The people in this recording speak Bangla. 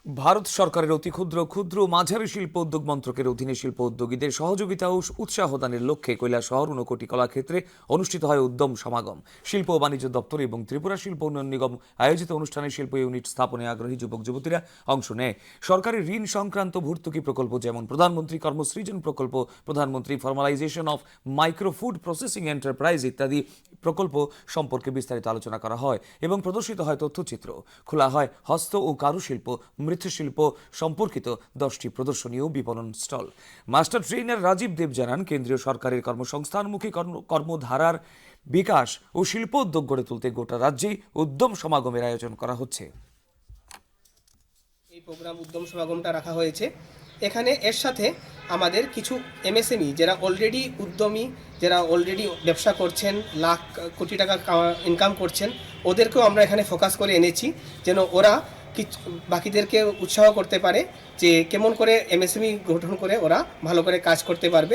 ভারত সরকারের অতি ক্ষুদ্র ক্ষুদ্র ও মাঝারি শিল্প উদ্যোগ মন্ত্রকের অধীনে শিল্প উদ্যোগীদের সহযোগিতা ও উৎসাহ দানের লক্ষ্যে কৈলাসহর ঊনকোটি কলাক্ষেত্রে অনুষ্ঠিত হয় উদ্যম সমাগম। শিল্প ও বাণিজ্য দপ্তর এবং ত্রিপুরা শিল্প উন্নয়ন নিগম আয়োজিত অনুষ্ঠানে শিল্প ইউনিট স্থাপনে আগ্রহী যুবক যুবতীরা অংশ নেয়। সরকারি ঋণ সংক্রান্ত ভর্তুকি প্রকল্প যেমন প্রধানমন্ত্রী কর্মসৃজন প্রকল্প, প্রধানমন্ত্রী formalisation of micro food processing enterprise ইত্যাদি প্রকল্প সম্পর্কে বিস্তারিত আলোচনা করা হয় এবং প্রদর্শিত হয় তথ্যচিত্র। খোলা হয় হস্ত ও কারুশিল্প, মৃৎশিল্প সম্পর্কিত 10টি প্রদর্শনী ও বিপণন স্টল। মাস্টার ট্রেনার রাজীব দেব জানান, কেন্দ্রীয় সরকারের কর্মসংস্থানমুখী কর্মধারার বিকাশ ও শিল্প উদ্যোগ গড়ে তুলতে গোটা রাজ্যেই উদ্যম সমাগমের আয়োজন করা হচ্ছে। এই প্রোগ্রাম উদ্যম সমাগমটা রাখা হয়েছে। এখানে এর সাথে আমাদের কিছু এমএসএমই যারা অলরেডি উদ্যমী, যারা অলরেডি ব্যবসা করছেন, লাখ কোটি টাকা ইনকাম করছেন, ওদেরকেও আমরা এখানে ফোকাস করে এনেছি যেন ওরা বাকিদেরকে উৎসাহ করতে পারে যে কেমন করে এমএসএমই গঠন করে ওরা ভালো করে কাজ করতে পারবে।